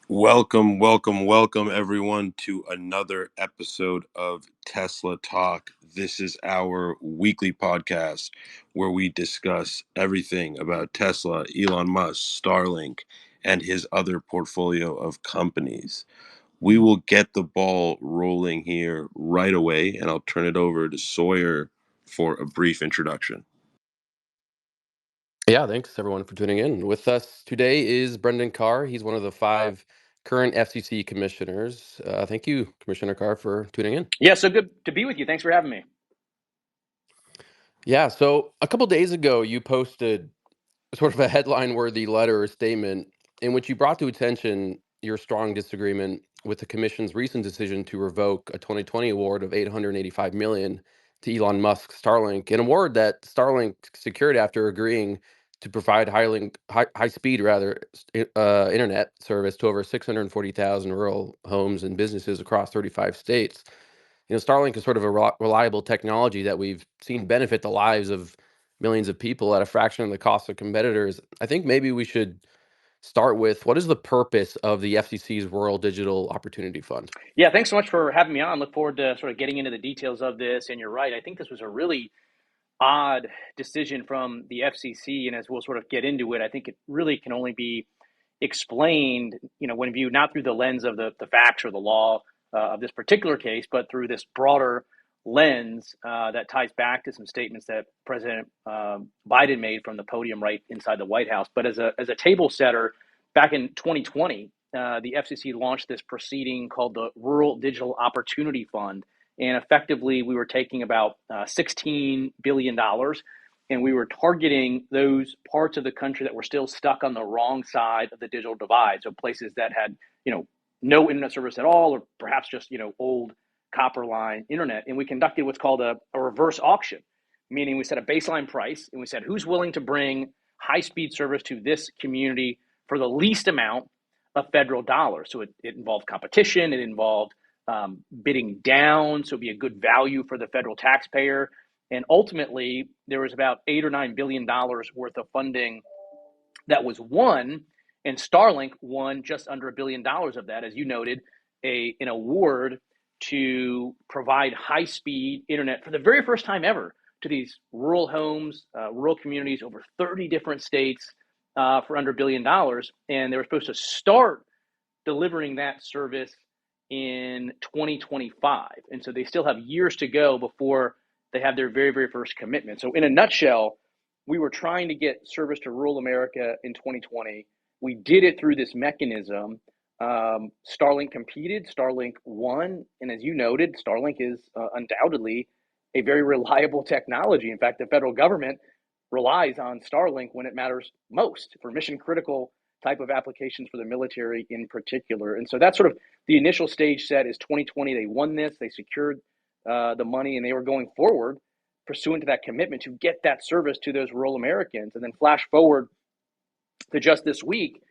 Welcome, everyone, to another episode of Tesla Talk. This is our weekly podcast where we discuss everything about Tesla, Elon Musk, Starlink, and his other portfolio of companies. We will get the ball rolling here right away, and I'll turn it over to Sawyer for a brief introduction. Yeah, thanks everyone for tuning in. With us today is Brendan Carr. He's one of the five current FCC commissioners. Thank you, Commissioner Carr, for tuning in. Yeah, so good to be with you. Thanks for having me. Yeah, so a couple days ago, you posted sort of a headline-worthy letter or statement in which you brought to attention your strong disagreement with the commission's recent decision to revoke a 2020 award of $885 million to Elon Musk's Starlink, an award that Starlink secured after agreeing to provide high speed internet service to over 640,000 rural homes and businesses across 35 states. Starlink is sort of a reliable technology that we've seen benefit the lives of millions of people at a fraction of the cost of competitors. I think maybe we should start with what is the purpose of the FCC's Rural Digital Opportunity Fund? Yeah, thanks so much for having me on. Look forward to sort of getting into the details of this. And you're right. I think this was a really odd decision from the FCC. And as we'll sort of get into it, I think it really can only be explained, when viewed not through the lens of the facts or the law of this particular case, but through this broader lens that ties back to some statements that President Biden made from the podium right inside the White House. But as a table setter, back in 2020, the FCC launched this proceeding called the Rural Digital Opportunity Fund. And effectively, we were taking about $16 billion and we were targeting those parts of the country that were still stuck on the wrong side of the digital divide. So places that had, no internet service at all, or perhaps just, old copper line internet. And we conducted what's called a reverse auction, meaning we set a baseline price and we said, who's willing to bring high speed service to this community for the least amount of federal dollars? So it involved competition, it involved bidding down, so it'd be a good value for the federal taxpayer. And ultimately, there was about $8 or $9 billion worth of funding that was won, and Starlink won just under $1 billion of that, as you noted, an award to provide high-speed internet for the very first time ever to these rural homes, rural communities over 30 different states for under $1 billion. And they were supposed to start delivering that service in 2025. And so they still have years to go before they have their very, very first commitment. So in a nutshell, we were trying to get service to rural America in 2020. We did it through this mechanism. Starlink competed, Starlink won. And as you noted, Starlink is undoubtedly a very reliable technology. In fact, the federal government relies on Starlink when it matters most for mission critical type of applications for the military in particular. And so that's sort of the initial stage set is 2020. They won this, they secured the money, and they were going forward pursuant to that commitment to get that service to those rural Americans. And then flash forward to just this week,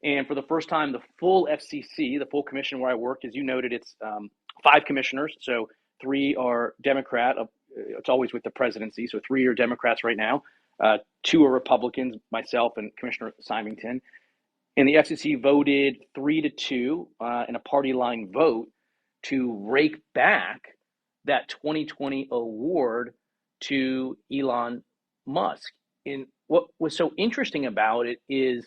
and for the first time, the full FCC, the full commission where I work, as you noted, it's 5 commissioners. So 3 are Democrat. It's always with the presidency. So 3 are Democrats right now. 2 are Republicans, myself and Commissioner Symington. And the FCC voted 3-2 in a party line vote to rake back that 2020 award to Elon Musk. And what was so interesting about it is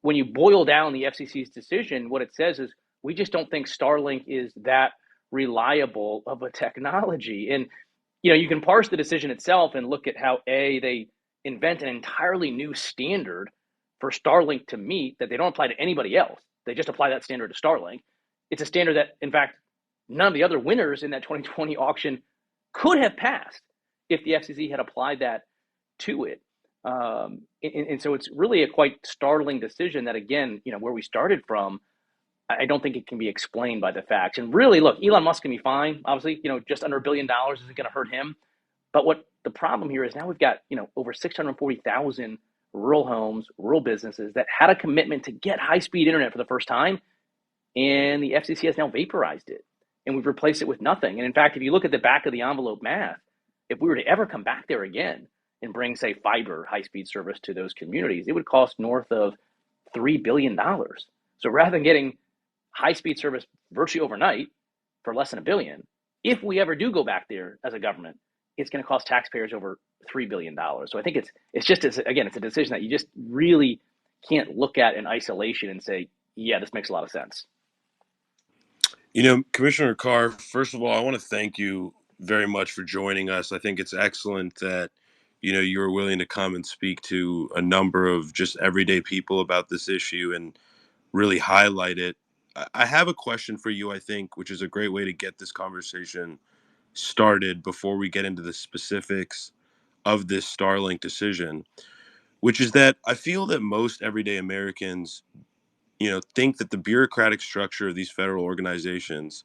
when you boil down the FCC's decision, what it says is we just don't think Starlink is that reliable of a technology. And you can parse the decision itself and look at how they invent an entirely new standard for Starlink to meet that they don't apply to anybody else. They just apply that standard to Starlink. It's a standard that, in fact, none of the other winners in that 2020 auction could have passed if the FCC had applied that to it. And so it's really a quite startling decision that, again, where we started from, I don't think it can be explained by the facts. And really, look, Elon Musk can be fine. Obviously, just under $1 billion isn't going to hurt him. But what the problem here is now we've got, over 640,000 rural homes, rural businesses that had a commitment to get high-speed internet for the first time, and the FCC has now vaporized it, and we've replaced it with nothing. And in fact, if you look at the back of the envelope math, if we were to ever come back there again and bring, say, fiber high-speed service to those communities, it would cost north of $3 billion. So rather than getting high-speed service virtually overnight for less than $1 billion. If we ever do go back there as a government, it's going to cost taxpayers over $3 billion. So I think it's just, again, it's a decision that you just really can't look at in isolation and say, yeah, this makes a lot of sense. Commissioner Carr, first of all, I want to thank you very much for joining us. I think it's excellent that, you were willing to come and speak to a number of just everyday people about this issue and really highlight it. I have a question for you, I think, which is a great way to get this conversation started before we get into the specifics of this Starlink decision, which is that I feel that most everyday Americans, think that the bureaucratic structure of these federal organizations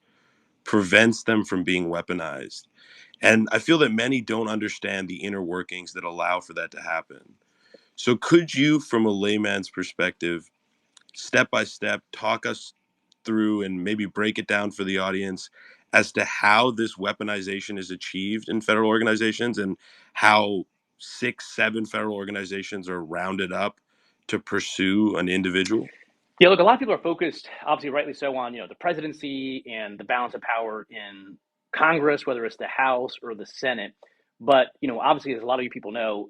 prevents them from being weaponized. And I feel that many don't understand the inner workings that allow for that to happen. So could you, from a layman's perspective, step by step, talk us through and maybe break it down for the audience as to how this weaponization is achieved in federal organizations and how 6, 7 federal organizations are rounded up to pursue an individual? Yeah, look, a lot of people are focused, obviously rightly so, on the presidency and the balance of power in Congress, whether it's the House or the Senate. But obviously, as a lot of you people know,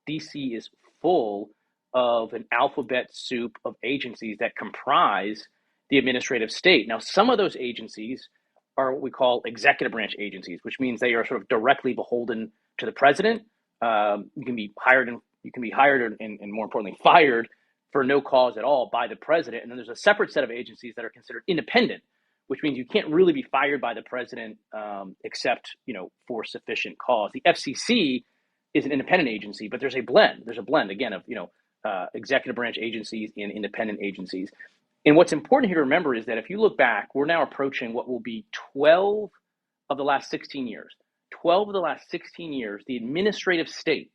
DC is full of an alphabet soup of agencies that comprise the administrative state. Now, some of those agencies are what we call executive branch agencies, which means they are sort of directly beholden to the president. You can be hired and more importantly fired for no cause at all by the president. And then there's a separate set of agencies that are considered independent, which means you can't really be fired by the president except for sufficient cause. The FCC is an independent agency, but there's a blend. There's a blend again of executive branch agencies and independent agencies. And what's important here to remember is that if you look back, we're now approaching what will be 12 of the last 16 years. 12 of the last 16 years, the administrative state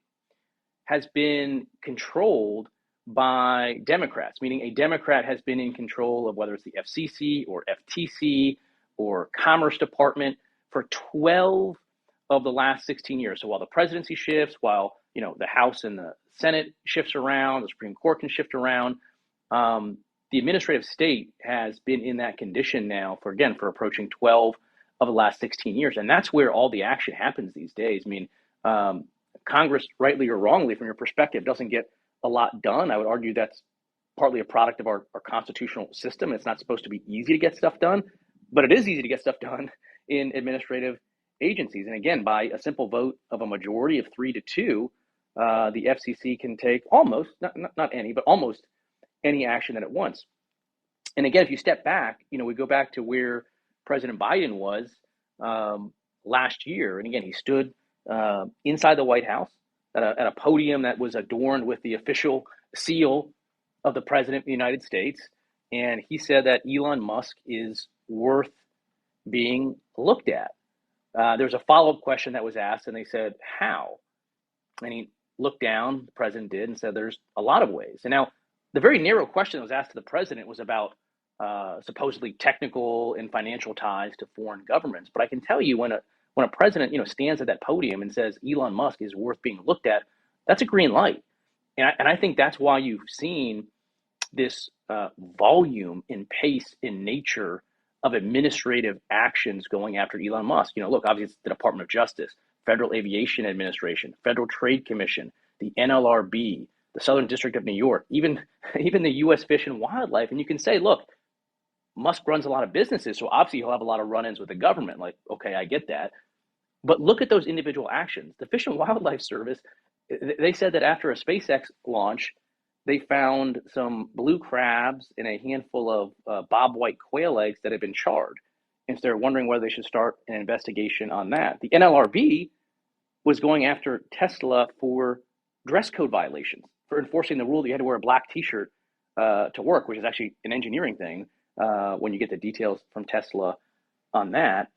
has been controlled by Democrats, meaning a Democrat has been in control of whether it's the FCC or FTC or Commerce Department for 12 of the last 16 years. So while the presidency shifts, while the House and the Senate shifts around, the Supreme Court can shift around, the administrative state has been in that condition now for approaching 12 of the last 16 years. And that's where all the action happens these days. I mean, Congress, rightly or wrongly, from your perspective, doesn't get a lot done. I would argue that's partly a product of our constitutional system. It's not supposed to be easy to get stuff done, but it is easy to get stuff done in administrative agencies. And again, by a simple vote of a majority of 3-2, the FCC can take almost, not any, but almost any action that it wants. And again, if you step back, we go back to where President Biden was last year. And again, he stood inside the White House at a podium that was adorned with the official seal of the President of the United States. And he said that Elon Musk is worth being looked at. There's a follow-up question that was asked, and they said, how? And he looked down, the president did, and said there's a lot of ways. And now the very narrow question that was asked to the president was about supposedly technical and financial ties to foreign governments. But I can tell you when a president stands at that podium and says Elon Musk is worth being looked at, that's a green light. And I think that's why you've seen this volume and pace and nature of administrative actions going after Elon Musk. Look, obviously it's the Department of Justice, Federal Aviation Administration, Federal Trade Commission, the NLRB, the Southern District of New York, even the U.S. Fish and Wildlife. And you can say, look, Musk runs a lot of businesses, so obviously he'll have a lot of run-ins with the government. Like, okay, I get that. But look at those individual actions. The Fish and Wildlife Service, they said that after a SpaceX launch, they found some blue crabs and a handful of bobwhite quail eggs that had been charred. And so they're wondering whether they should start an investigation on that. The NLRB was going after Tesla for dress code violations, for enforcing the rule that you had to wear a black T-shirt to work, which is actually an engineering thing when you get the details from Tesla on that.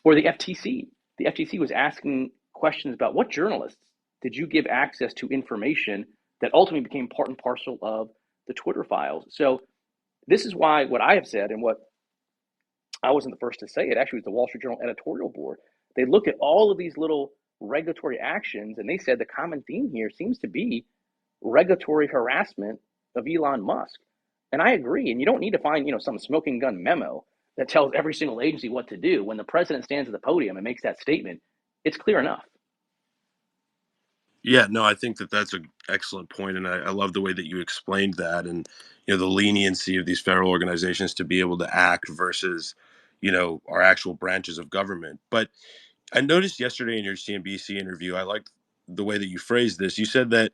Or the FTC. The FTC was asking questions about what journalists did you give access to information that ultimately became part and parcel of the Twitter files. So this is why what I have said, and what I wasn't the first to say it, actually was the Wall Street Journal editorial board. They looked at all of these little regulatory actions, and they said the common theme here seems to be regulatory harassment of Elon Musk. And I agree. And you don't need to find, some smoking gun memo that tells every single agency what to do. When the president stands at the podium and makes that statement, it's clear enough. Yeah, no, I think that that's an excellent point, and I love the way that you explained that, and the leniency of these federal organizations to be able to act versus our actual branches of government. But I noticed yesterday in your CNBC interview, I liked the way that you phrased this. You said that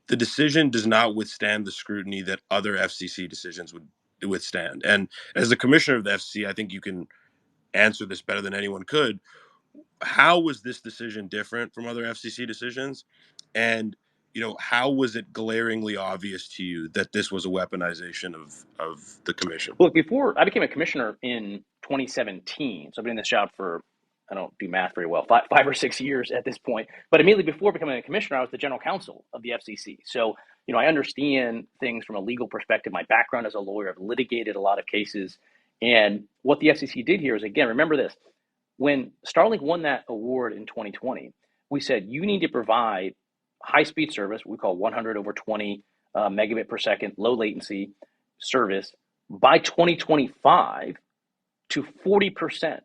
the decision does not withstand the scrutiny that other FCC decisions would withstand. And as the commissioner of the FCC, I think you can answer this better than anyone could. How was this decision different from other FCC decisions? And how was it glaringly obvious to you that this was a weaponization of the commission? Look, before I became a commissioner in 2017, so I've been in this job for, I don't do math very well, five or 6 years at this point. But immediately before becoming a commissioner, I was the general counsel of the FCC. So, I understand things from a legal perspective. My background as a lawyer, I've litigated a lot of cases. And what the FCC did here is, again, remember this, when Starlink won that award in 2020, we said you need to provide high speed service, we call 100 over 20 megabit per second, low latency service by 2025 to 40%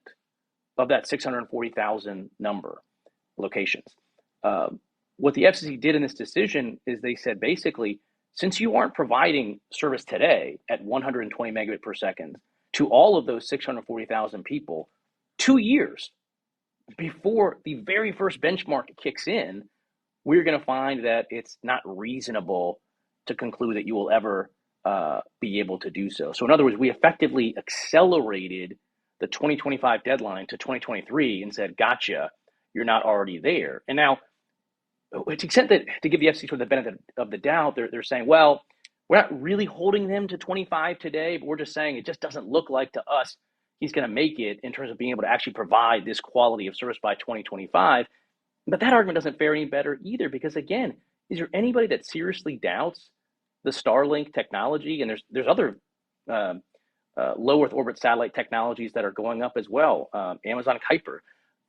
of that 640,000 number locations. What the FCC did in this decision is they said basically, since you aren't providing service today at 120 megabit per second to all of those 640,000 people, 2 years before the very first benchmark kicks in, we're going to find that it's not reasonable to conclude that you will ever be able to do so. So in other words, we effectively accelerated the 2025 deadline to 2023 and said, gotcha, you're not already there. And now, to the extent that to give the FCC the benefit of the doubt, they're saying, well, we're not really holding them to 25 today, but we're just saying it just doesn't look like to us he's going to make it in terms of being able to actually provide this quality of service by 2025. But that argument doesn't fare any better either, because again, is there anybody that seriously doubts the Starlink technology? And there's other low Earth orbit satellite technologies that are going up as well. Amazon Kuiper,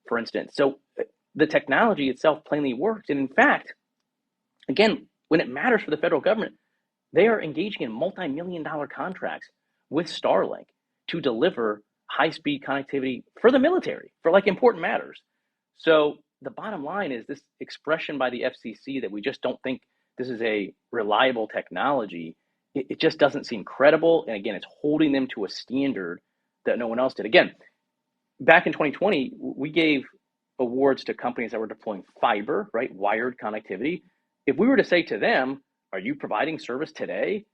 for instance. So the technology itself plainly works. And in fact, again, when it matters for the federal government, they are engaging in multi-million-dollar contracts with Starlink to deliver high-speed connectivity for the military, for like important matters. So the bottom line is this expression by the FCC that we just don't think this is a reliable technology. It just doesn't seem credible. And again, it's holding them to a standard that no one else did. Again, back in 2020, we gave awards to companies that were deploying fiber, right? Wired connectivity. If we were to say to them, are you providing service today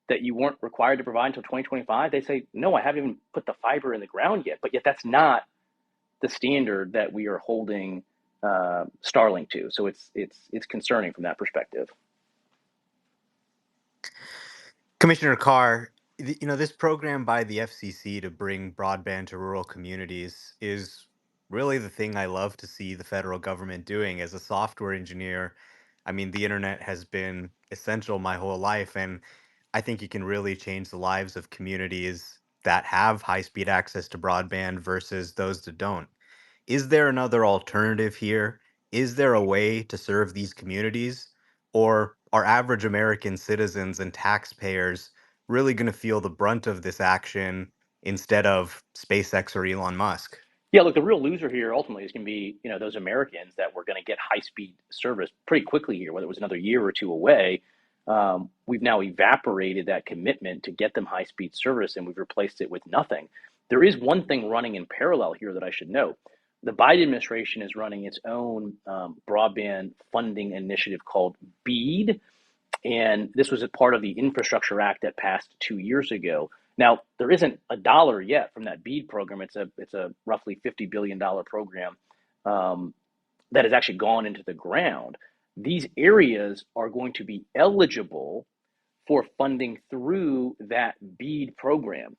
that you weren't required to provide until 2025? They say, no, I haven't even put the fiber in the ground yet. But yet that's not the standard that we are holding Starlink to. So it's concerning from that perspective. Commissioner Carr, this program by the FCC to bring broadband to rural communities is really the thing I love to see the federal government doing. As a software engineer, I mean, the internet has been essential my whole life, and I think it can really change the lives of communities that have high-speed access to broadband versus those that don't. Is there another alternative here? Is there a way to serve these communities? Or are average American citizens and taxpayers really going to feel the brunt of this action instead of SpaceX or Elon Musk? Yeah, look, the real loser here ultimately is going to be, those Americans that were going to get high-speed service pretty quickly here, whether it was another year or two away. We've now evaporated that commitment to get them high-speed service, and we've replaced it with nothing. There is one thing running in parallel here that I should note. The Biden administration is running its own broadband funding initiative called BEAD, and this was a part of the Infrastructure Act that passed 2 years ago. Now, there isn't a dollar yet from that BEAD program. It's a roughly $50 billion program that has actually gone into the ground. These areas are going to be eligible for funding through that BEAD program.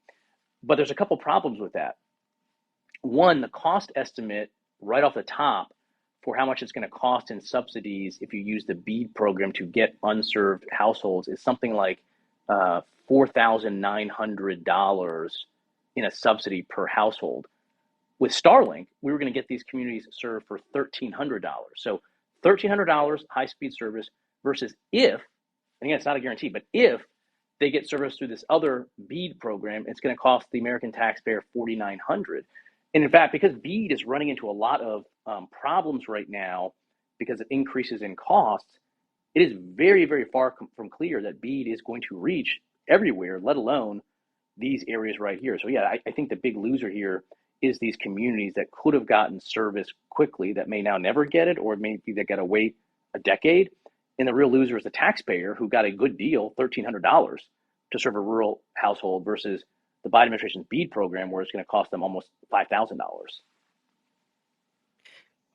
But there's a couple problems with that. One, the cost estimate right off the top for how much it's going to cost in subsidies if you use the BEAD program to get unserved households is something like $4,900 in a subsidy per household. With Starlink, we were going to get these communities served for $1,300. So $1,300 high-speed service versus if, and again, it's not a guarantee, but if they get service through this other BEAD program. It's going to cost the American taxpayer $4,900. And in fact, because BEAD is running into a lot of problems right now because of increases in costs, it is very, very far from clear that BEAD is going to reach everywhere, let alone these areas right here. So yeah, I think the big loser here is these communities that could have gotten service quickly that may now never get it, or maybe they got to wait a decade. And the real loser is the taxpayer who got a good deal, $1,300 to serve a rural household versus the Biden administration's BEAD program, where it's going to cost them almost $5,000.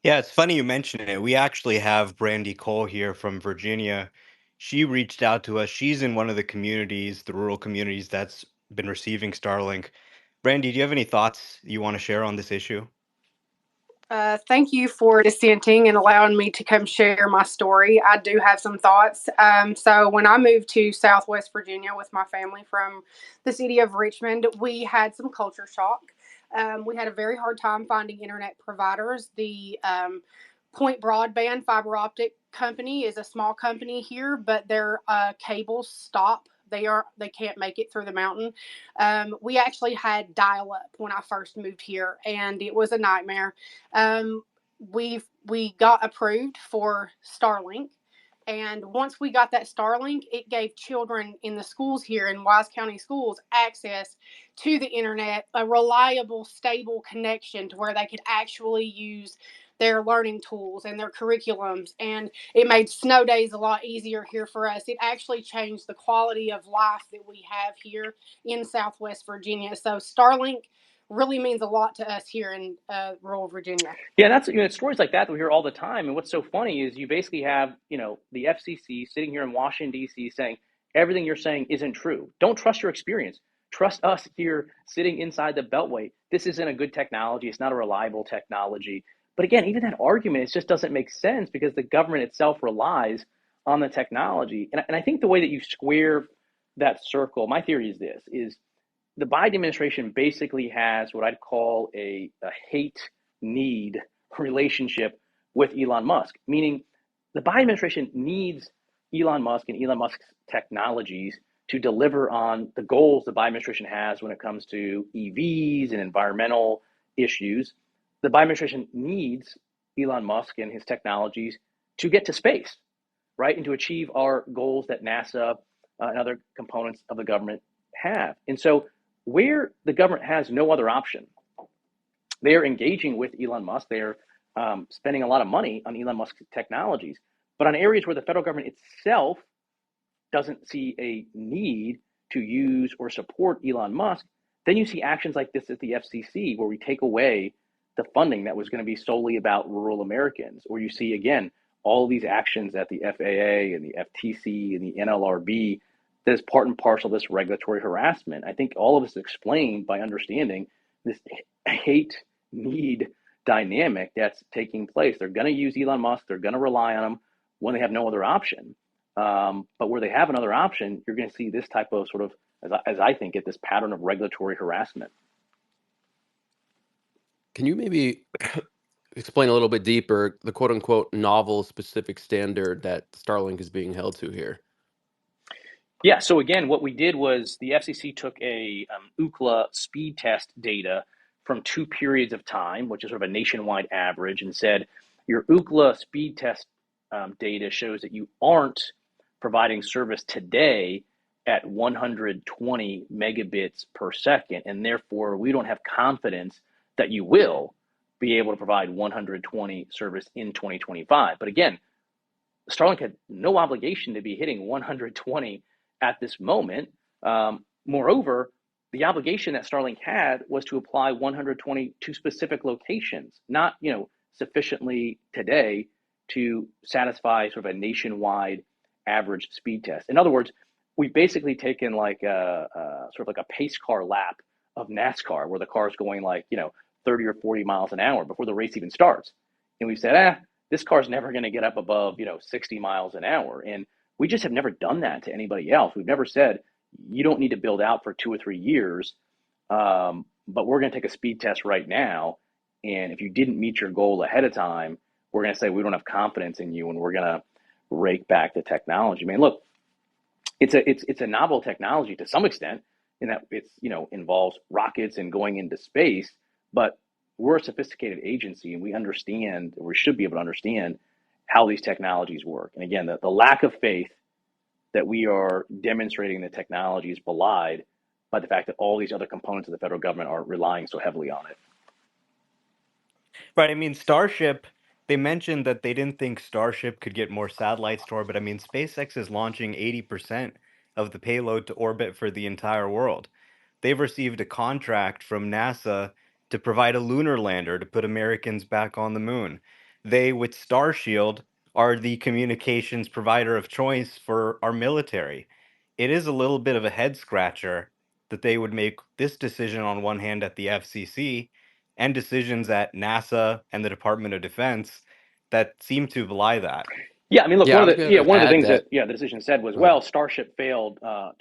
Yeah, it's funny you mention it. We actually have Brandy Cole here from Virginia. She reached out to us. She's in one of the communities, the rural communities that's been receiving Starlink. Brandy, do you have any thoughts you want to share on this issue? Thank you for dissenting and allowing me to come share my story. I do have some thoughts. So, when I moved to Southwest Virginia with my family from the city of Richmond, we had some culture shock. We had a very hard time finding internet providers. The Point Broadband fiber optic company is a small company here, but their cables stop. They can't make it through the mountain. We actually had dial up when I first moved here, and it was a nightmare. Um, we got approved for Starlink, and once we got that Starlink, it gave children in the schools here in Wise County schools access to the internet, a reliable, stable connection to where they could actually use their learning tools and their curriculums. And it made snow days a lot easier here for us. It actually changed the quality of life that we have here in Southwest Virginia. So Starlink really means a lot to us here in rural Virginia. Yeah, that's stories like that we hear all the time. And what's so funny is you basically have the FCC sitting here in Washington D.C. saying everything you're saying isn't true. Don't trust your experience. Trust us here sitting inside the Beltway. This isn't a good technology. It's not a reliable technology. But again, even that argument, it just doesn't make sense because the government itself relies on the technology. And I think the way that you square that circle, my theory is this, is the Biden administration basically has what I'd call a hate-need relationship with Elon Musk, meaning the Biden administration needs Elon Musk and Elon Musk's technologies to deliver on the goals the Biden administration has when it comes to EVs and environmental issues. The Biden administration needs Elon Musk and his technologies to get to space, right, and to achieve our goals that NASA and other components of the government have. And so where the government has no other option, they are engaging with Elon Musk. They are spending a lot of money on Elon Musk's technologies. But on areas where the federal government itself doesn't see a need to use or support Elon Musk, then you see actions like this at the FCC, where we take away the funding that was going to be solely about rural Americans. Or you see, again, all of these actions at the FAA and the FTC and the NLRB that is part and parcel of this regulatory harassment. I think all of this is explained by understanding this hate need dynamic that's taking place. They're going to use Elon Musk. They're going to rely on him when they have no other option. But where they have another option, you're going to see this type of sort of, as I think it, this pattern of regulatory harassment. Can you maybe explain a little bit deeper the quote unquote novel specific standard that Starlink is being held to here? Yeah, so again, what we did was the FCC took a Ookla speed test data from 2 periods of time, which is sort of a nationwide average, and said your Ookla speed test data shows that you aren't providing service today at 120 megabits per second, and therefore we don't have confidence that you will be able to provide 120 service in 2025. But again, Starlink had no obligation to be hitting 120 at this moment. Moreover, the obligation that Starlink had was to apply 120 to specific locations, not sufficiently today to satisfy sort of a nationwide average speed test. In other words, we've basically taken like a sort of like a pace car lap of NASCAR, where the car is going 30 or 40 miles an hour before the race even starts, and we've said, this car's never going to get up above 60 miles an hour, and we just have never done that to anybody else. We've never said you don't need to build out for 2 or 3 years, but we're going to take a speed test right now, and if you didn't meet your goal ahead of time, we're going to say we don't have confidence in you, and we're going to rake back the technology. Man, look, it's a novel technology to some extent in that it's involves rockets and going into space, but we're a sophisticated agency and we understand, or we should be able to understand, how these technologies work. And again, the lack of faith that we are demonstrating the technology is belied by the fact that all these other components of the federal government are relying so heavily on it. Right. I mean, Starship, they mentioned that they didn't think Starship could get more satellites to orbit. I mean, SpaceX is launching 80% of the payload to orbit for the entire world. They've received a contract from NASA to provide a lunar lander to put Americans back on the moon. They, with Starshield, are the communications provider of choice for our military. It is a little bit of a head scratcher that they would make this decision on one hand at the FCC and decisions at NASA and the Department of Defense that seem to belie that. Yeah, I mean, look, Yeah, I was going to one of the add things that that. the decision said was, Go ahead. well, Starship failed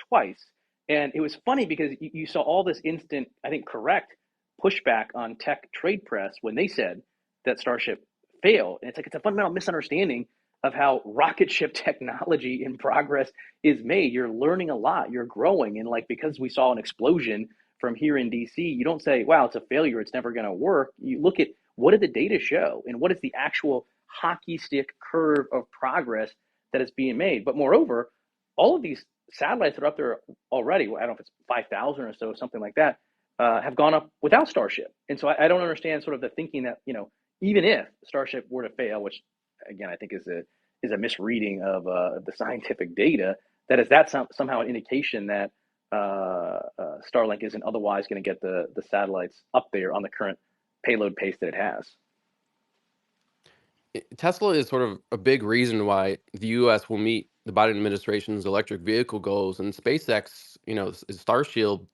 twice, and it was funny because you saw all this instant, I think, correct pushback on tech trade press when they said that Starship failed, and it's a fundamental misunderstanding of how rocket ship technology in progress is made. You're learning a lot, you're growing, and like because we saw an explosion from here in DC, you don't say, wow, it's a failure, it's never going to work. You look at what did the data show, and what is the actual hockey stick curve of progress that is being made. But moreover, all of these satellites that are up there already, I don't know if it's 5,000 or so, something like that, have gone up without Starship. And so I don't understand sort of the thinking that, even if Starship were to fail, which again, I think is a misreading of the scientific data, that is that somehow an indication that Starlink isn't otherwise going to get the satellites up there on the current payload pace that it has. Tesla is sort of a big reason why the U.S. will meet the Biden administration's electric vehicle goals, and SpaceX, Starshield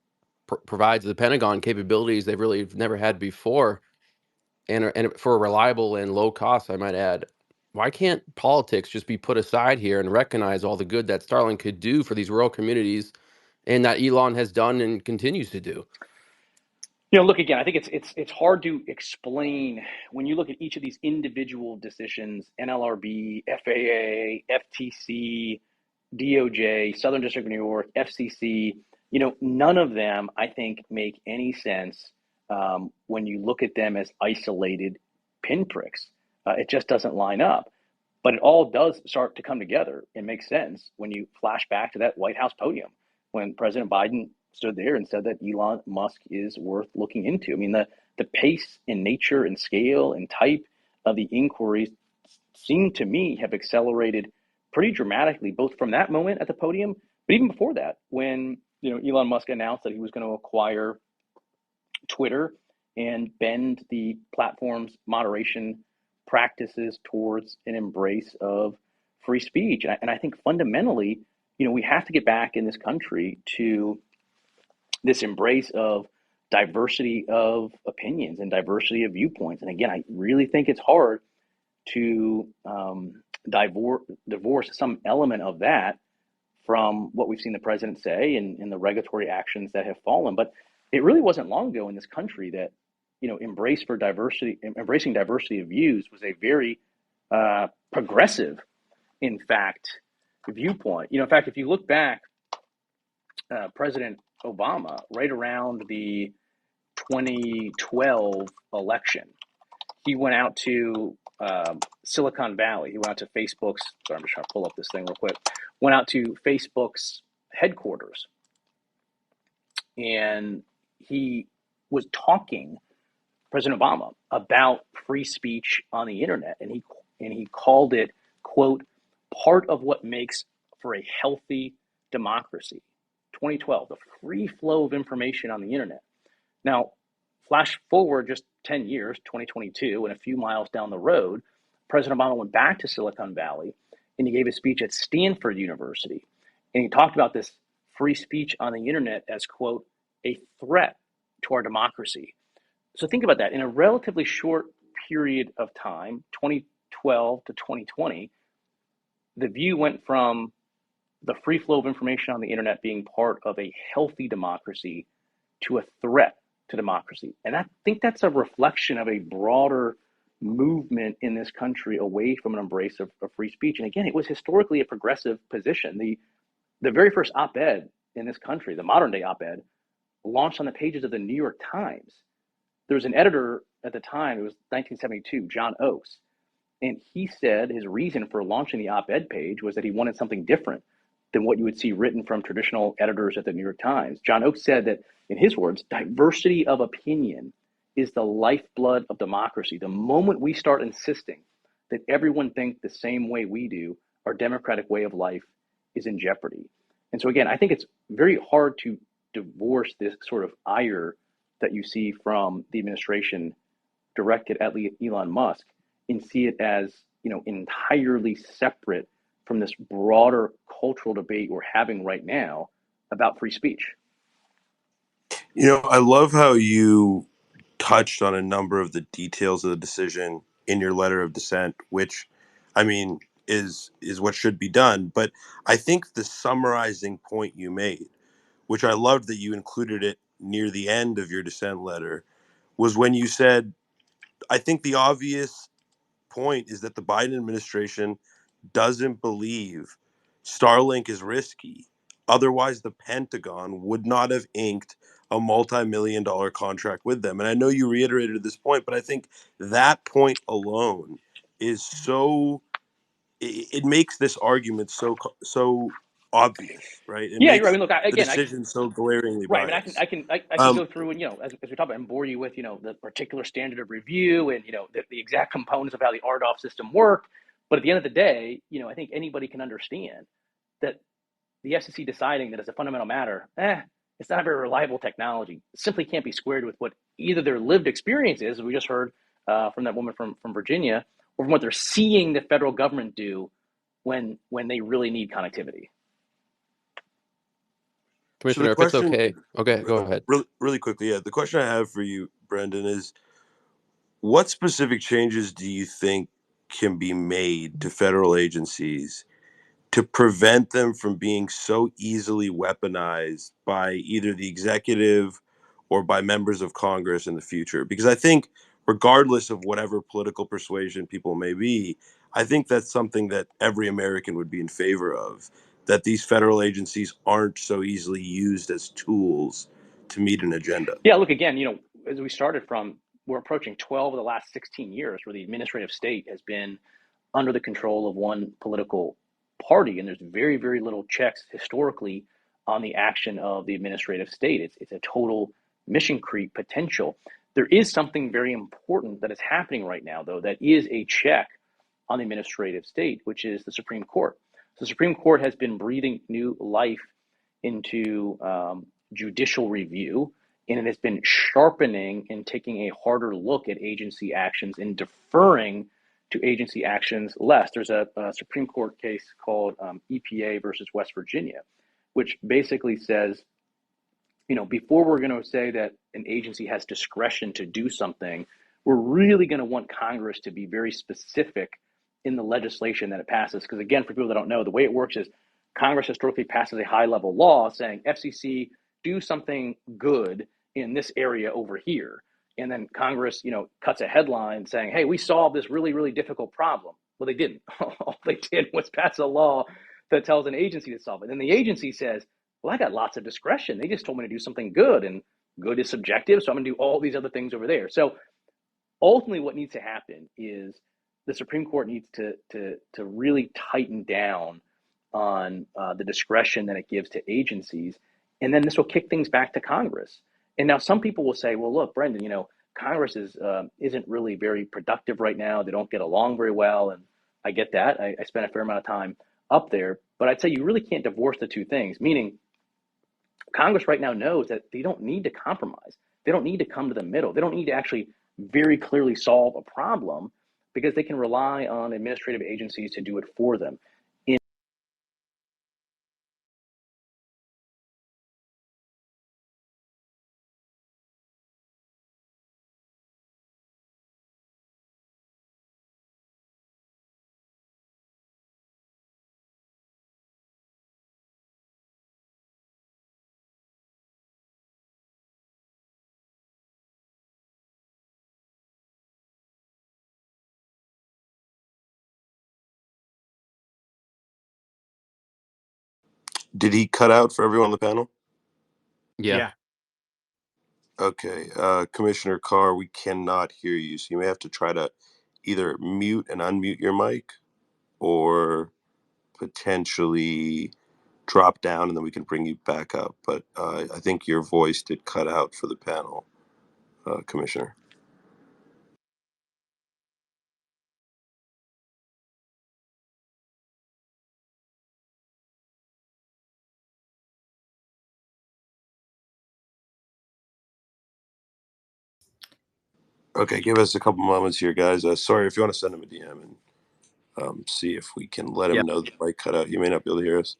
provides the Pentagon capabilities they've really never had before, and for a reliable and low cost, I might add. Why can't politics just be put aside here and recognize all the good that Starlink could do for these rural communities, and that Elon has done and continues to do? Look again. I think it's hard to explain when you look at each of these individual decisions: NLRB, FAA, FTC, DOJ, Southern District of New York, FCC. None of them, I think, make any sense when you look at them as isolated pinpricks. It just doesn't line up. But it all does start to come together and make sense when you flash back to that White House podium when President Biden stood there and said that Elon Musk is worth looking into. I mean, the pace and nature and scale and type of the inquiries seem to me have accelerated pretty dramatically, both from that moment at the podium, but even before that, when Elon Musk announced that he was going to acquire Twitter and bend the platform's moderation practices towards an embrace of free speech. And I think fundamentally, we have to get back in this country to this embrace of diversity of opinions and diversity of viewpoints. And again, I really think it's hard to divorce some element of that from what we've seen the president say and the regulatory actions that have fallen. But it really wasn't long ago in this country that embracing diversity of views was a very progressive, in fact, viewpoint. In fact, if you look back, President Obama, right around the 2012 election, he went out to Silicon Valley. He went out to Facebook's. Sorry, I'm just trying to pull up this thing real quick. Went out to Facebook's headquarters, and he was talking, President Obama, about free speech on the internet, and he called it, quote, part of what makes for a healthy democracy. 2012, the free flow of information on the internet. Now, flash forward just 10 years, 2022, and a few miles down the road, President Obama went back to Silicon Valley and he gave a speech at Stanford University. And he talked about this free speech on the internet as, quote, a threat to our democracy. So think about that. In a relatively short period of time, 2012 to 2020, the view went from the free flow of information on the internet being part of a healthy democracy to a threat to democracy. And I think that's a reflection of a broader movement in this country away from an embrace of free speech. And again, it was historically a progressive position. the very first op-ed in this country, the modern day op-ed, launched on the pages of the New York Times. There was an editor at the time, it was 1972, John Oakes, and he said his reason for launching the op-ed page was that he wanted something different than what you would see written from traditional editors at the New York Times. John Oakes said that, in his words, diversity of opinion is the lifeblood of democracy. The moment we start insisting that everyone think the same way we do, our democratic way of life is in jeopardy. And so again, I think it's very hard to divorce this sort of ire that you see from the administration directed at Elon Musk and see it as, entirely separate from this broader cultural debate we're having right now about free speech. I love how you touched on a number of the details of the decision in your letter of dissent, which, I mean, is what should be done. But I think the summarizing point you made, which I loved that you included it near the end of your dissent letter, was when you said, I think the obvious point is that the Biden administration doesn't believe Starlink is risky. Otherwise, the Pentagon would not have inked a multi-million dollar contract with them. And I know you reiterated this point, but I think that point alone is so it makes this argument so obvious, right? It Yeah, you're right. I makes mean, look, the decision so glaringly right. I mean, biased. I can go through and as we talk about and bore you with the particular standard of review and the exact components of how the RDOF system work. But at the end of the day, I think anybody can understand that the FCC deciding that as a fundamental matter, it's not a very reliable technology. It simply can't be squared with what either their lived experience is, as we just heard from that woman from Virginia, or from what they're seeing the federal government do when they really need connectivity. So the Commissioner, if it's question, okay, okay, go ahead. really quickly, the question I have for you, Brendan, is what specific changes do you think can be made to federal agencies to prevent them from being so easily weaponized by either the executive or by members of Congress in the future? Because I think, regardless of whatever political persuasion people may be, I think that's something that every American would be in favor of, that these federal agencies aren't so easily used as tools to meet an agenda. Yeah, look, again, as we started from, we're approaching 12 of the last 16 years where the administrative state has been under the control of one political party, and there's very, very little checks historically on the action of the administrative state. It's a total mission creep potential. There is something very important that is happening right now, though, that is a check on the administrative state, which is the Supreme Court. So the Supreme Court has been breathing new life into judicial review, and it has been sharpening and taking a harder look at agency actions and deferring to agency actions less. There's a Supreme Court case called EPA versus West Virginia, which basically says, before we're going to say that an agency has discretion to do something, we're really going to want Congress to be very specific in the legislation that it passes. Because again, for people that don't know, the way it works is Congress historically passes a high level law saying, FCC, do something good in this area over here. And then Congress, cuts a headline saying, hey, we solved this really, really difficult problem. Well, they didn't. All they did was pass a law that tells an agency to solve it. And the agency says, well, I got lots of discretion. They just told me to do something good, and good is subjective, so I'm going to do all these other things over there. So ultimately, what needs to happen is the Supreme Court needs to really tighten down on the discretion that it gives to agencies, and then this will kick things back to Congress. And now some people will say, well, look, Brendan, Congress isn't really very productive right now. They don't get along very well, and I get that. I spent a fair amount of time up there, but I'd say you really can't divorce the two things, meaning Congress right now knows that they don't need to compromise. They don't need to come to the middle. They don't need to actually very clearly solve a problem because they can rely on administrative agencies to do it for them. Did he cut out for everyone on the panel? Yeah. Yeah. Okay, Commissioner Carr, we cannot hear you, so you may have to try to either mute and unmute your mic, or potentially drop down and then we can bring you back up. But I think your voice did cut out for the panel, Commissioner. Okay, give us a couple moments here, guys. Sorry, if you want to send him a DM and see if we can let him know the mic cut out. You may not be able to hear us.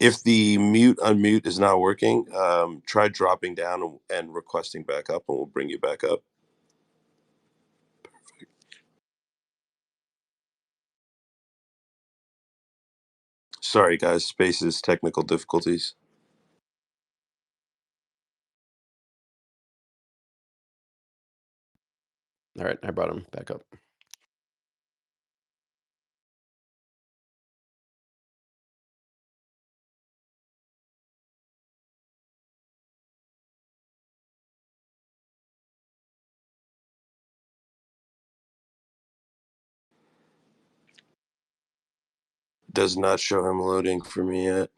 If the mute unmute is not working, try dropping down and requesting back up, and we'll bring you back up. Sorry, guys. Spaces technical difficulties. All right, I brought him back up. Does not show him loading for me yet.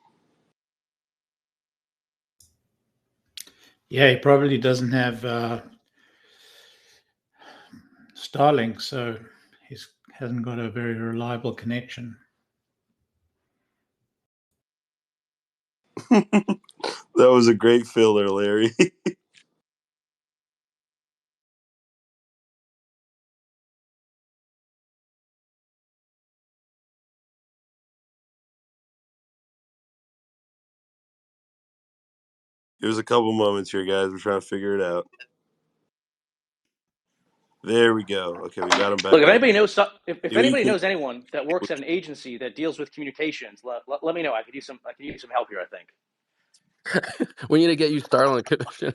Yeah, he probably doesn't have Starlink, so he hasn't got a very reliable connection. That was a great filler, Larry. There's a couple moments here, guys. We're trying to figure it out. There we go. Okay, we got him back. Look, if up. anybody knows if anybody can- knows anyone that works at an agency that deals with communications, let me know. I could use some help here, I think. We need to get you Starlink, Commissioner.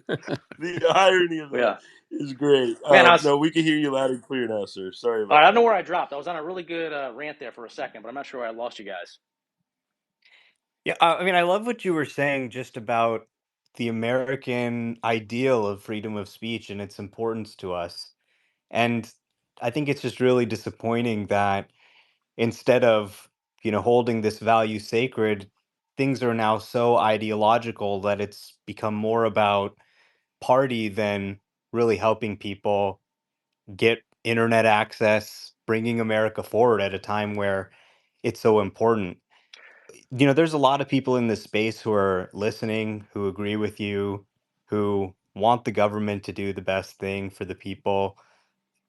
The irony of that is great. Man, No, we can hear you loud and clear now, sir. Sorry about I don't that. know where I dropped. I was on a really good rant there for a second, but I'm not sure where I lost you guys. Yeah, I mean, I love what you were saying just about the American ideal of freedom of speech and its importance to us. And I think it's just really disappointing that instead of, holding this value sacred, things are now so ideological that it's become more about party than really helping people get internet access, bringing America forward at a time where it's so important. There's a lot of people in this space who are listening, who agree with you, who want the government to do the best thing for the people.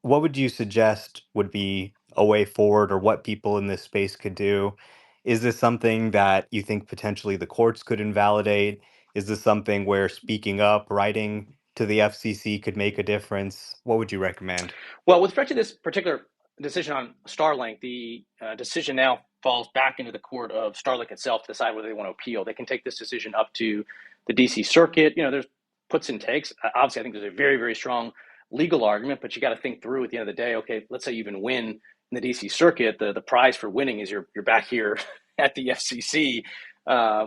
What would you suggest would be a way forward, or what people in this space could do? Is this something that you think potentially the courts could invalidate? Is this something where speaking up, writing to the FCC could make a difference? What would you recommend? Well, with respect to this particular decision on Starlink, the decision now falls back into the court of Starlink itself to decide whether they want to appeal. They can take this decision up to the DC Circuit. There's puts and takes. Obviously, I think there's a very, very strong legal argument, but you got to think through at the end of the day. Okay, let's say you even win in the DC Circuit. The prize for winning is you're back here at the FCC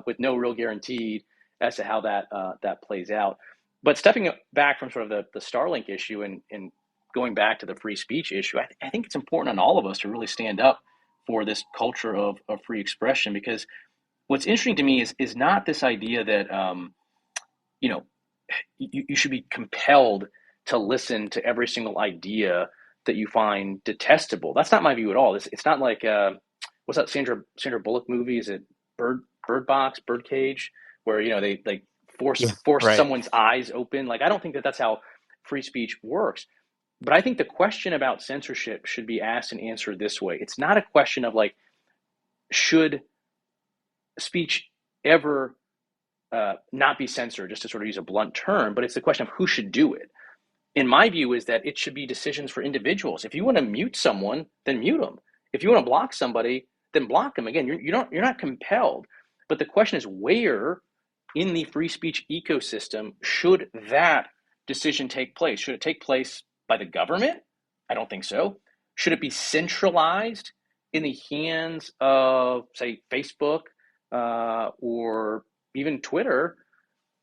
with no real guarantee as to how that plays out. But stepping back from sort of the Starlink issue and going back to the free speech issue, I think it's important on all of us to really stand up for this culture of free expression, because what's interesting to me is not this idea that you know you should be compelled to listen to every single idea that you find detestable. That's not my view at all. It's not like what's that Sandra Bullock movie? Is it Bird Box, Birdcage, where they like force Yeah, force right. someone's eyes open? Like, I don't think that that's how free speech works. But I think the question about censorship should be asked and answered this way. It's not a question of like, should speech ever not be censored, just to sort of use a blunt term, but it's the question of who should do it. In my view, is that it should be decisions for individuals. If you want to mute someone, then mute them. If you want to block somebody, then block them. Again, you're not compelled. But the question is, where in the free speech ecosystem should that decision take place? Should it take place by the government? I don't think so. Should it be centralized in the hands of, say, Facebook or even Twitter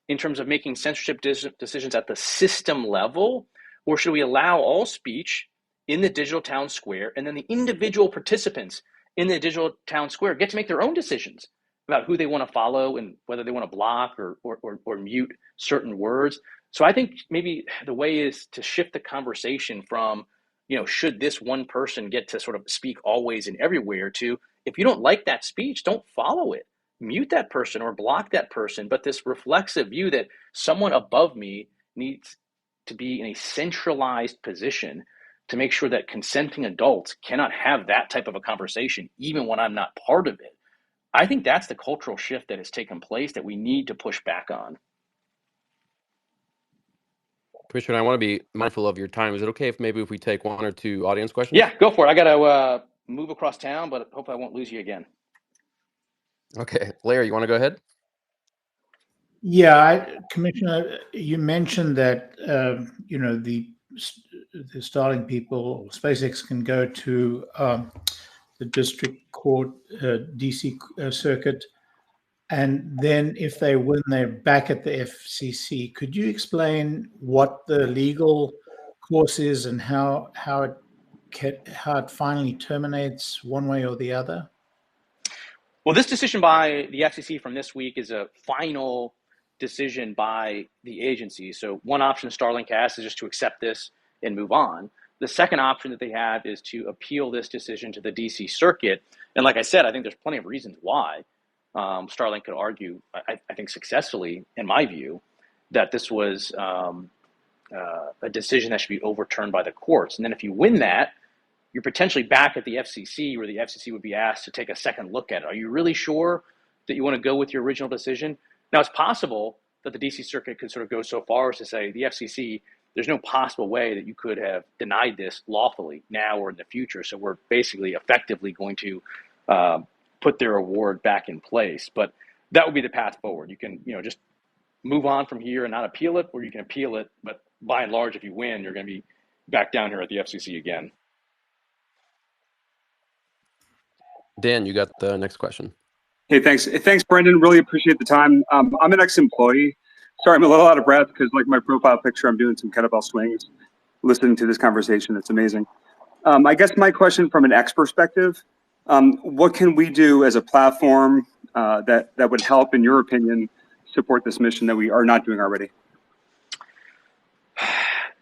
in terms of making censorship decisions at the system level? Or should we allow all speech in the digital town square, and then the individual participants in the digital town square get to make their own decisions about who they want to follow and whether they want to block or mute certain words? So I think maybe the way is to shift the conversation from, should this one person get to sort of speak always and everywhere, to, if you don't like that speech, don't follow it. Mute that person or block that person. But this reflexive view that someone above me needs to be in a centralized position to make sure that consenting adults cannot have that type of a conversation, even when I'm not part of it. I think that's the cultural shift that has taken place that we need to push back on. Commissioner, I want to be mindful of your time. Is it okay if maybe we take one or two audience questions? Yeah, go for it. I got to move across town, but hopefully I won't lose you again. Okay. Larry, you want to go ahead? Yeah, Commissioner, you mentioned that the Starlink people or SpaceX can go to the district court, DC circuit, and then if they win, they're back at the FCC. Could you explain what the legal course is and how it finally terminates one way or the other? Well, this decision by the FCC from this week is a final decision by the agency. So one option Starlink has is just to accept this and move on. The second option that they have is to appeal this decision to the DC Circuit. And like I said, I think there's plenty of reasons why Starlink could argue, I think successfully, in my view, that this was a decision that should be overturned by the courts. And then if you win that, you're potentially back at the FCC, where the FCC would be asked to take a second look at it. Are you really sure that you want to go with your original decision? Now, it's possible that the DC Circuit could sort of go so far as to say, the FCC, there's no possible way that you could have denied this lawfully now or in the future. So we're basically effectively going to put their award back in place. But that would be the path forward. You can, just move on from here and not appeal it, or you can appeal it. But by and large, if you win, you're going to be back down here at the FCC again. Dan, you got the next question. Hey, thanks. Thanks, Brendan. Really appreciate the time. I'm an ex-employee. Sorry, I'm a little out of breath because, like my profile picture, I'm doing some kettlebell swings, listening to this conversation. It's amazing. I guess my question from an ex perspective, what can we do as a platform that would help, in your opinion, support this mission that we are not doing already?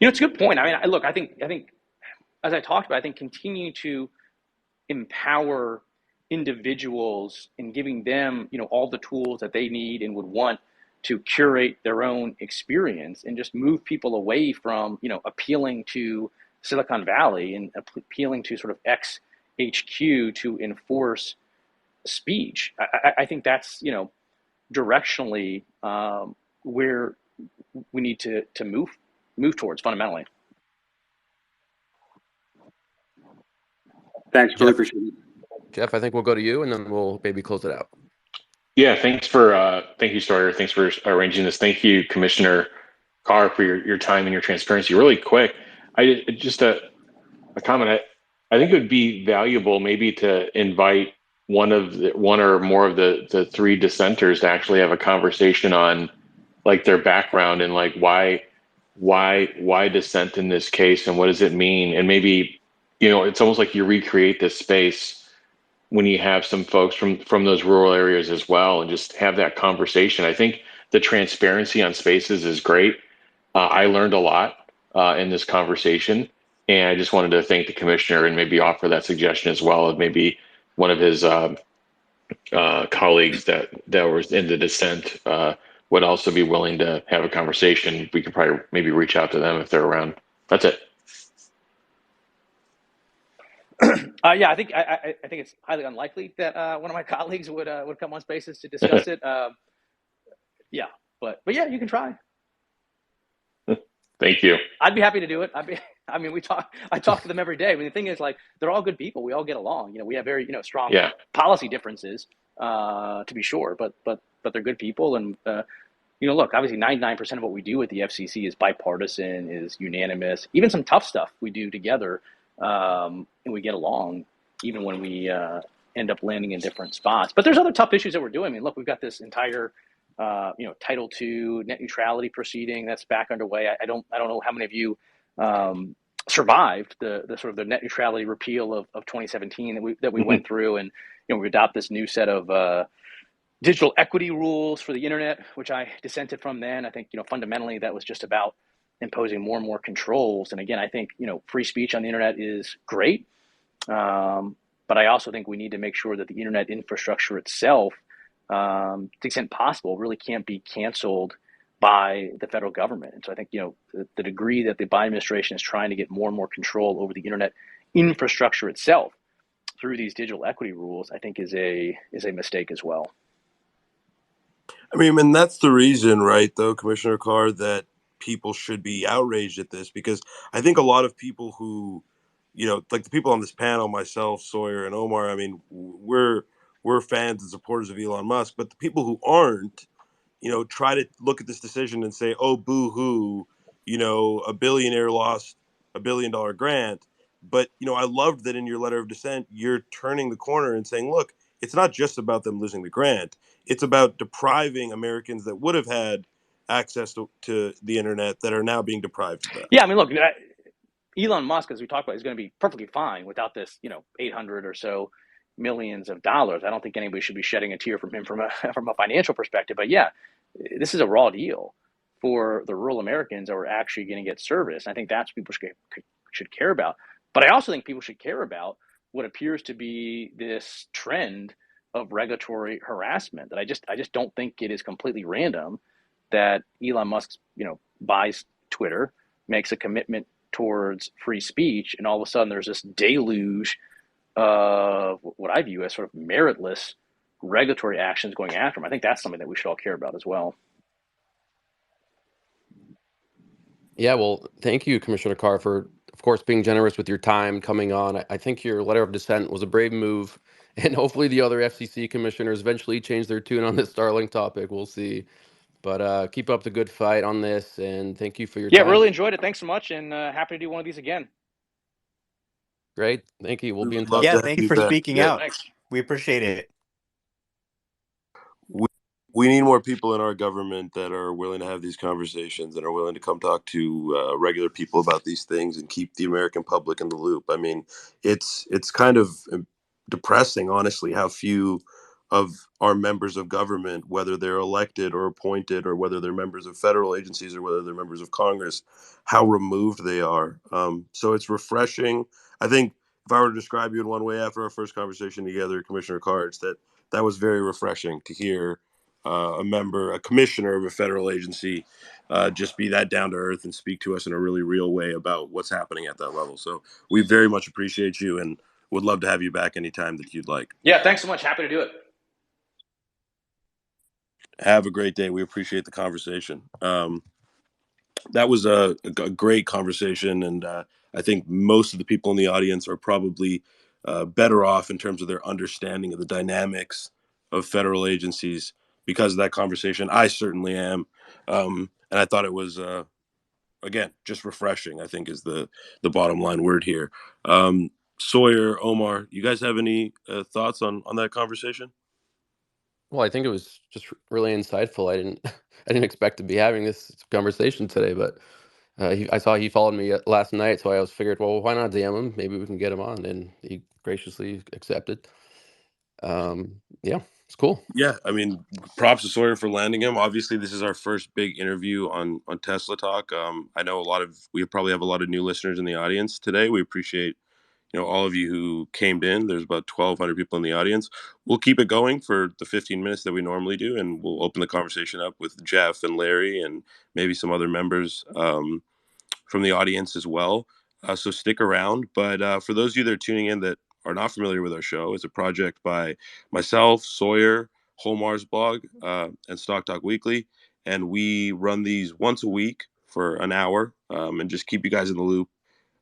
It's a good point. I mean, look, I think as I talked about, I think continuing to empower individuals and giving them, all the tools that they need and would want to curate their own experience, and just move people away from, appealing to Silicon Valley and appealing to sort of XHQ to enforce speech. I think that's, directionally where we need to move towards fundamentally. Thanks, really appreciate it. Jeff, I think we'll go to you, and then we'll maybe close it out. Yeah, thank you, Starter. Thanks for arranging this. Thank you, Commissioner Carr, for your time and your transparency. Really quick, just a comment. I think it would be valuable maybe to invite one or more of the three dissenters to actually have a conversation on like their background and like why dissent in this case and what does it mean, and maybe it's almost like you recreate this space when you have some folks from those rural areas as well, and just have that conversation. I think the transparency on spaces is great. I learned a lot in this conversation, and I just wanted to thank the commissioner and maybe offer that suggestion as well of maybe one of his colleagues that was in the dissent would also be willing to have a conversation. We could probably maybe reach out to them if they're around. That's it. Yeah, I think it's highly unlikely that one of my colleagues would come on Spaces to discuss it. Yeah, but yeah, you can try. Thank you. I'd be happy to do it. I talk to them every day. I mean, the thing is, like, they're all good people. We all get along. We have very strong policy differences, to be sure, but they're good people. And look, obviously, 99% of what we do at the FCC is bipartisan, is unanimous. Even some tough stuff we do together, and we get along. even when we end up landing in different spots. But there's other tough issues that we're doing. I mean, look, we've got this entire Title II net neutrality proceeding that's back underway. I don't know how many of you survived the sort of the net neutrality repeal of 2017 that we went through, and we adopt this new set of digital equity rules for the internet, which I dissented from then. I think fundamentally that was just about imposing more and more controls. And again, I think free speech on the internet is great, but I also think we need to make sure that the internet infrastructure itself, to the extent possible, really can't be canceled by the federal government. And so I think the degree that the Biden administration is trying to get more and more control over the internet infrastructure itself through these digital equity rules, I think is a mistake as well. I mean, and that's the reason, right, though, Commissioner Carr, that people should be outraged at this, because I think a lot of people who, like the people on this panel, myself, Sawyer, and Omar, I mean, we're fans and supporters of Elon Musk, but the people who aren't, try to look at this decision and say, oh, boo-hoo, a billionaire lost $1 billion grant. But, I loved that in your letter of dissent, you're turning the corner and saying, look, it's not just about them losing the grant. It's about depriving Americans that would have had access to the internet that are now being deprived of that. Yeah, I mean, look, Elon Musk, as we talked about, is going to be perfectly fine without this, 800 or so millions of dollars. I don't think anybody should be shedding a tear from him from a financial perspective. But yeah, this is a raw deal for the rural Americans that are actually going to get service. I think that's what people should care about. But I also think people should care about what appears to be this trend of regulatory harassment. That I just don't think it is completely random that Elon Musk, buys Twitter, makes a commitment towards free speech, and all of a sudden there's this deluge of what I view as sort of meritless regulatory actions going after him. I think that's something that we should all care about as well. Yeah, well, thank you, Commissioner Carr, for, of course, being generous with your time coming on. I think your letter of dissent was a brave move, and hopefully the other FCC commissioners eventually change their tune on this Starlink topic. We'll see. But keep up the good fight on this, and thank you for your time. Yeah, really enjoyed it. Thanks so much, and happy to do one of these again. Great. Thank you. We'll be in Love touch. Yeah, to have thank you you for back. speaking Yeah. out. Thanks. We appreciate it. We need more people in our government that are willing to have these conversations and are willing to come talk to regular people about these things and keep the American public in the loop. I mean, it's kind of depressing, honestly, how few of our members of government, whether they're elected or appointed, or whether they're members of federal agencies or whether they're members of Congress, how removed they are. So it's refreshing. I think if I were to describe you in one way after our first conversation together, Commissioner Carr, it's that was very refreshing to hear a commissioner of a federal agency, just be that down to earth and speak to us in a really real way about what's happening at that level. So we very much appreciate you and would love to have you back anytime that you'd like. Yeah, thanks so much. Happy to do it. Have a great day. We appreciate the conversation. That was a great conversation, and I think most of the people in the audience are probably better off in terms of their understanding of the dynamics of federal agencies because of that conversation. I certainly am, and I thought it was again just refreshing. I think is the bottom line word here. Sawyer, Omar, you guys have any thoughts on that conversation? Well, I think it was just really insightful. I didn't expect to be having this conversation today, but I saw he followed me last night, so I was figured, well, why not DM him? Maybe we can get him on, and he graciously accepted. Yeah, it's cool. Yeah, I mean, props to Sawyer for landing him. Obviously, this is our first big interview on Tesla Talk. I know we probably have a lot of new listeners in the audience today. We appreciate all of you who came in. There's about 1,200 people in the audience. We'll keep it going for the 15 minutes that we normally do, and we'll open the conversation up with Jeff and Larry and maybe some other members from the audience as well. So stick around. But for those of you that are tuning in that are not familiar with our show, it's a project by myself, Sawyer, Holmar's blog, and Stock Talk Weekly. And we run these once a week for an hour and just keep you guys in the loop.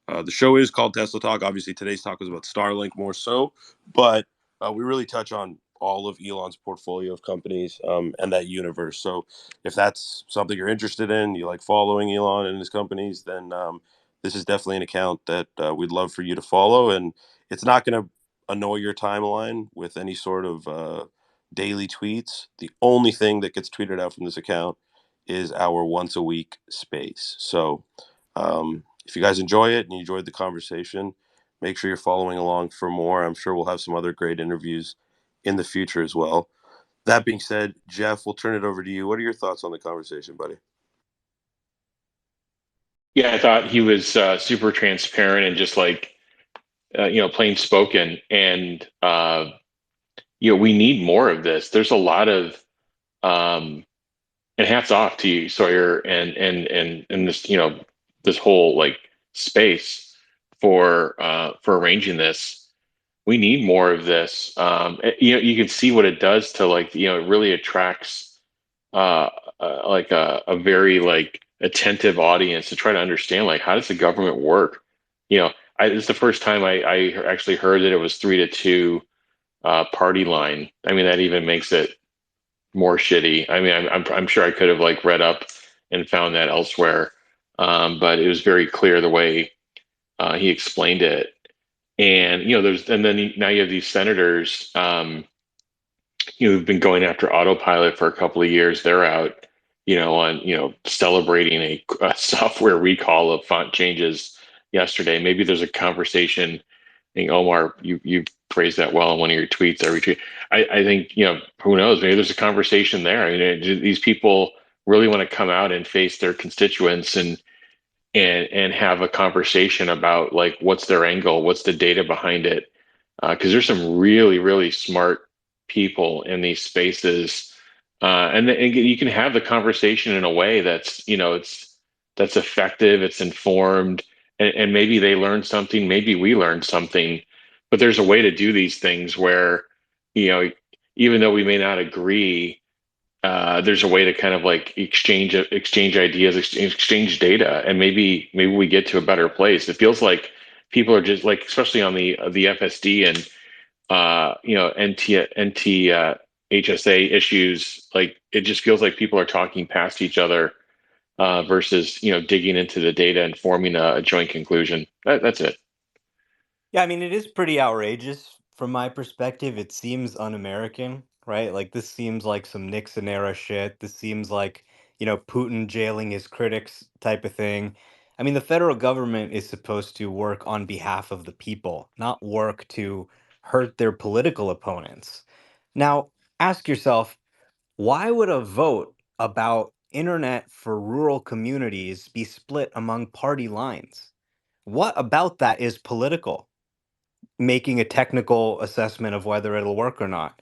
The show is called Tesla Talk. Obviously, today's talk was about Starlink more so, but we really touch on all of Elon's portfolio of companies and that universe. So if that's something you're interested in, you like following Elon and his companies, then this is definitely an account that we'd love for you to follow. And it's not going to annoy your timeline with any sort of daily tweets. The only thing that gets tweeted out from this account is our once a week space. So if you guys enjoy it and you enjoyed the conversation, make sure you're following along for more. I'm sure we'll have some other great interviews in the future as well. That being said, Jeff, we'll turn it over to you. What are your thoughts on the conversation, buddy? Yeah, I thought he was super transparent and just like plain spoken. And we need more of this. There's a lot of and hats off to you, Sawyer, and this this whole like space for arranging this. We need more of this. You can see what it does to it really attracts like a very like attentive audience to try to understand like how does the government work. It's the first time I actually heard that it was 3-2 party line. I mean, that even makes it more shitty. I mean, I'm sure I could have like read up and found that elsewhere, but it was very clear the way he explained it. And now you have these senators, who've been going after autopilot for a couple of years. They're out, on celebrating a software recall of font changes yesterday. Maybe there's a conversation. I think Omar, you phrased that well in one of your tweets. I retweet. I think who knows? Maybe there's a conversation there. I mean, do these people really want to come out and face their constituents and have a conversation about like what's their angle, what's the data behind it? Because there's some really, really smart people in these spaces, and you can have the conversation in a way that's effective, it's informed, and maybe they learn something, maybe we learned something, but there's a way to do these things where even though we may not agree, there's a way to kind of like exchange ideas, exchange data, and maybe we get to a better place. It feels like people are just like, especially on the FSD and HSA issues, like it just feels like people are talking past each other versus digging into the data and forming a joint conclusion. That's it. Yeah, I mean, it is pretty outrageous from my perspective. It seems un-American, right? Like this seems like some Nixon era shit. This seems like, Putin jailing his critics type of thing. I mean, the federal government is supposed to work on behalf of the people, not work to hurt their political opponents. Now, ask yourself, why would a vote about internet for rural communities be split among party lines? What about that is political? Making a technical assessment of whether it'll work or not.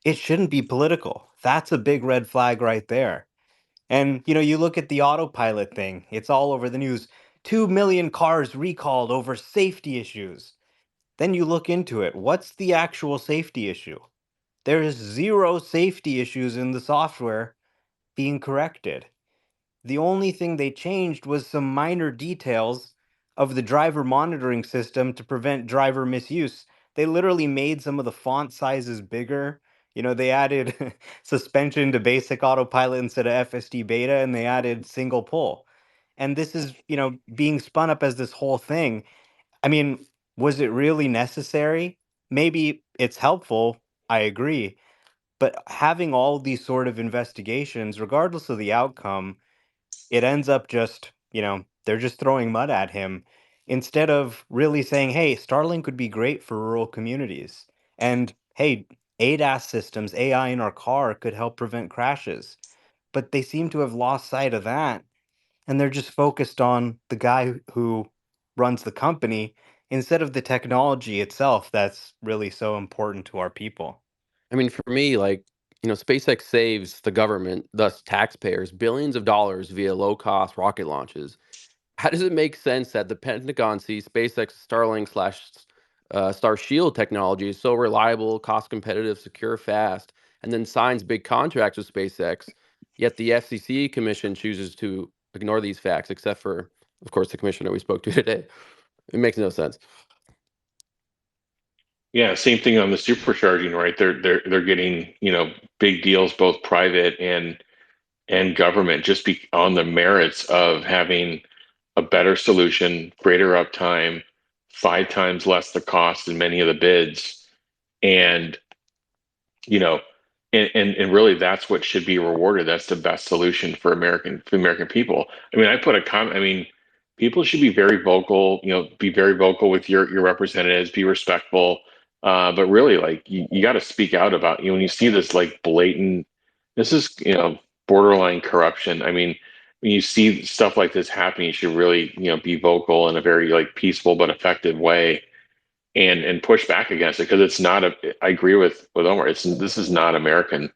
It shouldn't be political. That's a big red flag right there. And you look at the autopilot thing, it's all over the news. 2 million cars recalled over safety issues. Then you look into it. What's the actual safety issue? There is zero safety issues in the software being corrected. The only thing they changed was some minor details of the driver monitoring system to prevent driver misuse. They literally made some of the font sizes bigger. They added suspension to basic autopilot instead of FSD beta, and they added single pull. And this is, being spun up as this whole thing. I mean, was it really necessary? Maybe it's helpful. I agree. But having all these sort of investigations, regardless of the outcome, it ends up just, they're just throwing mud at him instead of really saying, hey, Starlink would be great for rural communities. And hey, ADAS systems, AI in our car could help prevent crashes. But they seem to have lost sight of that. And they're just focused on the guy who runs the company instead of the technology itself that's really so important to our people. I mean, for me, like, SpaceX saves the government, thus taxpayers, billions of dollars via low-cost rocket launches. How does it make sense that the Pentagon sees SpaceX Starlink slash Star Shield technology is so reliable, cost competitive, secure, fast, and then signs big contracts with SpaceX, yet the FCC commission chooses to ignore these facts, except for, of course, the commissioner we spoke to today? It makes no sense. Yeah, same thing on the supercharging, right? They're getting big deals, both private and government, just on the merits of having a better solution, greater uptime, 5 times less the cost in many of the bids. And you know, and really that's what should be rewarded. That's the best solution for the American people. I mean, I put a comment. I mean, people should be very vocal. Be very vocal with your representatives. Be respectful. But really, like you got to speak out about when you see this like blatant. This is borderline corruption. I mean, when you see stuff like this happening, you should really be vocal in a very like peaceful but effective way and push back against it because it's not a. I agree with Omar. This is not American.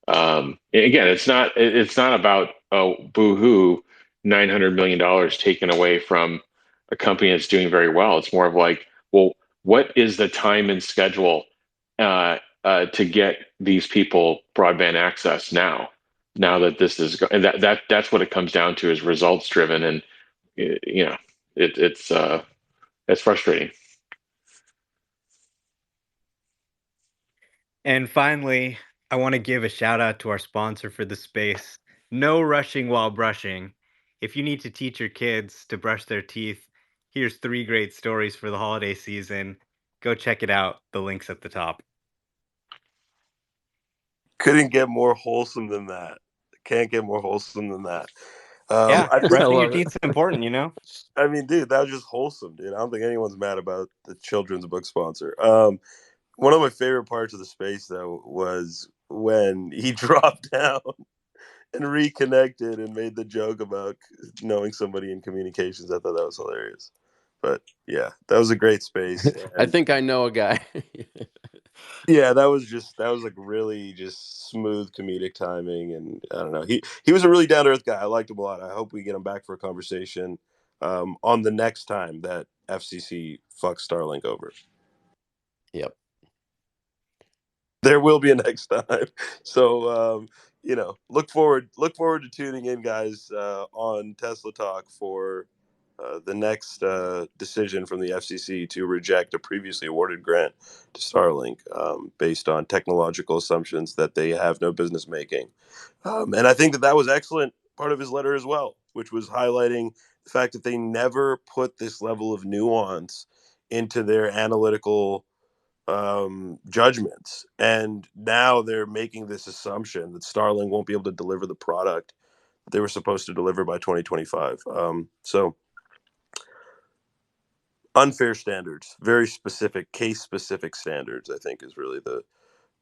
Again, it's not about boo-hoo, $900 million taken away from a company that's doing very well. It's more of like, well, what is the time and schedule to get these people broadband access now? Now that this is and that's what it comes down to is results driven, and you know it's frustrating. And finally, I want to give a shout out to our sponsor for the space. No rushing while brushing. If you need to teach your kids to brush their teeth, here's 3 great stories for the holiday season. Go check it out. The link's at the top. Couldn't get more wholesome than that. Can't get more wholesome than that. Yeah, I think, brushing your love it. teeth is important, you know? I mean, dude, that was just wholesome, dude. I don't think anyone's mad about the children's book sponsor. One of my favorite parts of the space though was when he dropped down and reconnected and made the joke about knowing somebody in communications. I thought that was hilarious. But yeah, that was a great space. I And think I know a guy. yeah, that was like really just smooth comedic timing. And I don't know. He was a really down to earth guy. I liked him a lot. I hope we get him back for a conversation on the next time that FCC fucks Starlink over. Yep. There will be a next time. So look forward to tuning in, guys, on Tesla Talk for the next decision from the FCC to reject a previously awarded grant to Starlink based on technological assumptions that they have no business making. And I think that was excellent part of his letter as well, which was highlighting the fact that they never put this level of nuance into their analytical judgments, and now they're making this assumption that Starlink won't be able to deliver the product they were supposed to deliver by 2025. So unfair standards, very specific, case specific standards, I think is really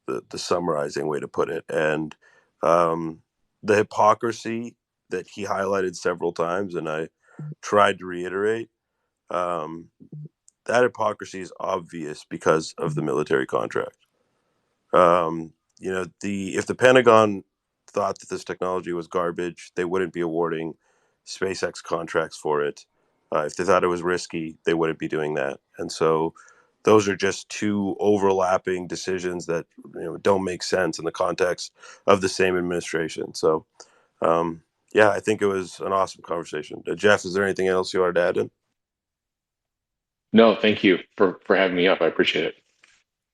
the summarizing way to put it. And the hypocrisy that he highlighted several times, and I tried to reiterate, um, that hypocrisy is obvious because of the military contract. If the Pentagon thought that this technology was garbage, they wouldn't be awarding SpaceX contracts for it. If they thought it was risky, they wouldn't be doing that. And so, those are just two overlapping decisions that don't make sense in the context of the same administration. So, yeah, I think it was an awesome conversation. Jeff, is there anything else you wanted to add in? No, thank you for having me up. I appreciate it.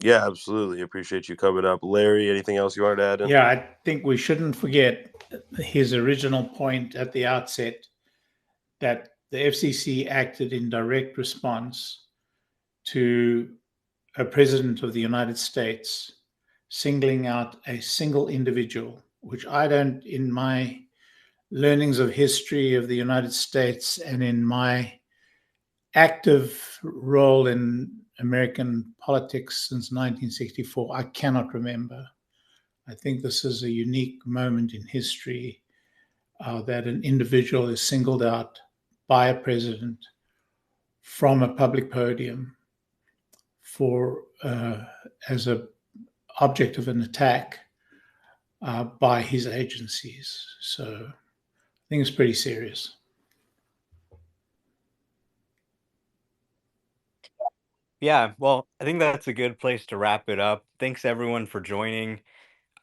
Yeah, absolutely. Appreciate you coming up. Larry, anything else you wanted to add in? Yeah, I think we shouldn't forget his original point at the outset that the FCC acted in direct response to a president of the United States singling out a single individual, which I don't, in my learnings of history of the United States and in my active role in American politics since 1964, I cannot remember. I think this is a unique moment in history that an individual is singled out by a president from a public podium for as a object of an attack by his agencies. So I think it's pretty serious. Yeah, well, I think that's a good place to wrap it up. Thanks everyone for joining.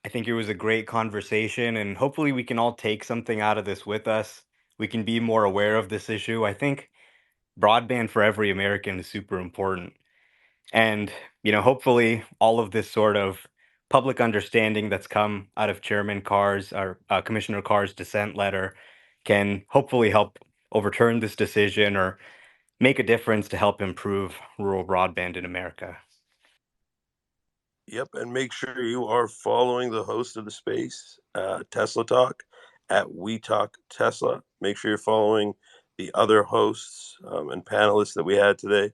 I think it was a great conversation, and hopefully we can all take something out of this with us. We can be more aware of this issue. I think broadband for every American is super important. And, hopefully all of this sort of public understanding that's come out of Chairman Carr's or Commissioner Carr's dissent letter can hopefully help overturn this decision or make a difference to help improve rural broadband in America. Yep, and make sure you are following the host of the space, Tesla Talk, at We Talk Tesla. Make sure you're following the other hosts and panelists that we had today.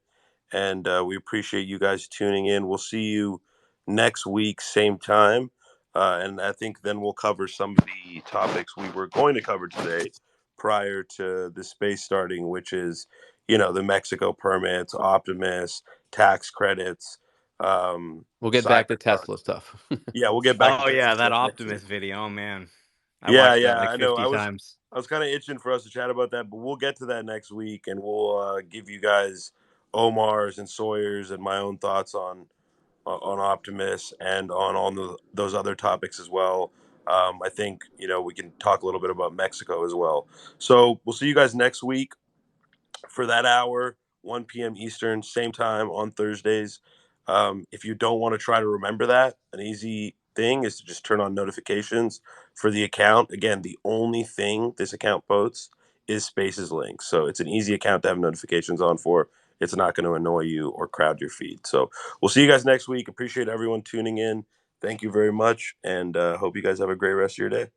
And we appreciate you guys tuning in. We'll see you next week, same time. And I think then we'll cover some of the topics we were going to cover today prior to the space starting, which is, the Mexico permits, Optimus, tax credits, We'll get back to Cybertruck. Tesla stuff. Yeah, we'll get back to Oh Tesla yeah, that stuff next week. Optimus video, oh man. I Yeah, watched that yeah, like I know. 50 times. I was kind of itching for us to chat about that, but we'll get to that next week, and we'll give you guys Omar's and Sawyer's and my own thoughts on Optimus and on all those other topics as well. I think we can talk a little bit about Mexico as well. So we'll see you guys next week for that hour, 1 p.m. Eastern, same time on Thursdays. If you don't want to try to remember that, an easy thing is to just turn on notifications for the account. Again, the only thing this account posts is Spaces links. So it's an easy account to have notifications on for. It's not going to annoy you or crowd your feed. So we'll see you guys next week. Appreciate everyone tuning in. Thank you very much, and hope you guys have a great rest of your day.